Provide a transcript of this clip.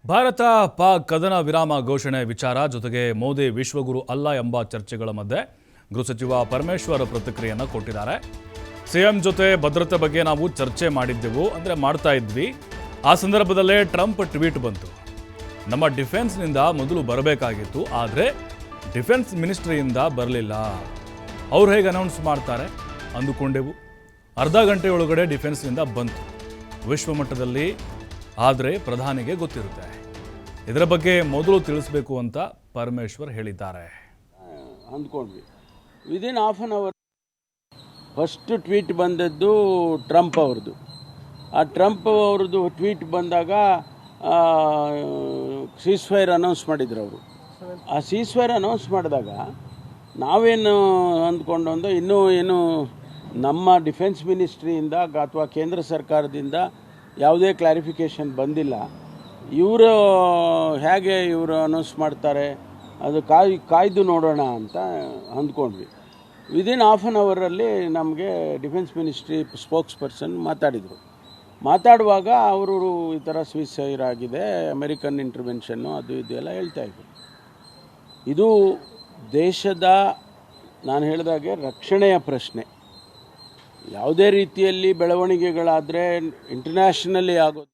ಭಾರತ ಪಾಕ್ ಕದನ ವಿರಾಮ ಘೋಷಣೆ ವಿಚಾರ ಜೊತೆಗೆ ಮೋದಿ ವಿಶ್ವಗುರು ಅಲ್ಲ ಎಂಬ ಚರ್ಚೆಗಳ ಮಧ್ಯೆ ಗೃಹ ಸಚಿವ ಪರಮೇಶ್ವರ್ ಪ್ರತಿಕ್ರಿಯೆಯನ್ನು ಕೊಟ್ಟಿದ್ದಾರೆ. ಸಿಎಂ ಜೊತೆ ಭದ್ರತೆ ಬಗ್ಗೆ ನಾವು ಚರ್ಚೆ ಮಾಡಿದ್ದೆವು, ಅಂದರೆ ಮಾಡ್ತಾ ಇದ್ವಿ. ಆ ಸಂದರ್ಭದಲ್ಲೇ ಟ್ರಂಪ್ ಟ್ವೀಟ್ ಬಂತು. ನಮ್ಮ ಡಿಫೆನ್ಸ್ನಿಂದ ಮೊದಲು ಬರಬೇಕಾಗಿತ್ತು, ಆದರೆ ಡಿಫೆನ್ಸ್ ಮಿನಿಸ್ಟ್ರಿಯಿಂದ ಬರಲಿಲ್ಲ. ಅವ್ರು ಹೇಗೆ ಅನೌನ್ಸ್ ಮಾಡ್ತಾರೆ ಅಂದುಕೊಂಡೆವು. ಅರ್ಧ ಗಂಟೆಯೊಳಗಡೆ ಡಿಫೆನ್ಸ್ನಿಂದ ಬಂತು. ವಿಶ್ವಮಟ್ಟದಲ್ಲಿ ಆದರೆ ಪ್ರಧಾನಿಗೆ ಗೊತ್ತಿರುತ್ತೆ. ಇದರ ಬಗ್ಗೆ ಮೊದಲು ತಿಳಿಸಬೇಕು ಅಂತ ಪರಮೇಶ್ವರ್ ಹೇಳಿದ್ದಾರೆ. ಅಂದ್ಕೊಂಡ್ವಿ within half an hour first tweet ಬಂದದ್ದು ಟ್ರಂಪ್ ಅವ್ರದ್ದು. ಆ ಟ್ರಂಪ್ ಅವ್ರದ್ದು ಟ್ವೀಟ್ ಬಂದಾಗ ಸೀಸ್ಫೈರ್ ಅನೌನ್ಸ್ ಮಾಡಿದ್ರು ಅವರು. ಆ ಸೀಸ್ಫೈರ್ ಅನೌನ್ಸ್ ಮಾಡಿದಾಗ ನಾವೇನು ಅಂದ್ಕೊಂಡು ಅಂದ್ರೆ ಇನ್ನೂ ಏನು ನಮ್ಮ ಡಿಫೆನ್ಸ್ ಮಿನಿಸ್ಟ್ರಿಯಿಂದ ಅಥವಾ ಕೇಂದ್ರ ಸರ್ಕಾರದಿಂದ ಯಾವುದೇ ಕ್ಲಾರಿಫಿಕೇಷನ್ ಬಂದಿಲ್ಲ. ಇವರು ಹೇಗೆ ಇವರು ಅನೌನ್ಸ್ ಮಾಡ್ತಾರೆ, ಅದು ಕಾಯ್ದು ನೋಡೋಣ ಅಂತ ಅಂದ್ಕೊಂಡ್ವಿ. ವಿದಿನ್ ಹಾಫ್ ಆನ್ ಅವರಲ್ಲಿ ನಮಗೆ ಡಿಫೆನ್ಸ್ ಮಿನಿಸ್ಟ್ರಿ ಸ್ಪೋಕ್ಸ್ ಪರ್ಸನ್ ಮಾತಾಡುವಾಗ ಅವರು ಈ ಥರ ಸೀಸ್ಫೈರ್ ಆಗಿದೆ, ಅಮೆರಿಕನ್ ಇಂಟರ್ವೆನ್ಷನ್ನು ಅದು ಇದು ಎಲ್ಲ ಹೇಳ್ತಾಯಿದ್ರು. ಇದು ದೇಶದ, ನಾನು ಹೇಳಿದಾಗೆ, ರಕ್ಷಣೆಯ ಪ್ರಶ್ನೆ. ಯಾವುದೇ ರೀತಿಯಲ್ಲಿ ಬೆಳವಣಿಗೆಗಳಾದರೆ ಇಂಟರ್ನ್ಯಾಷನಲಿ ಆಗೋದು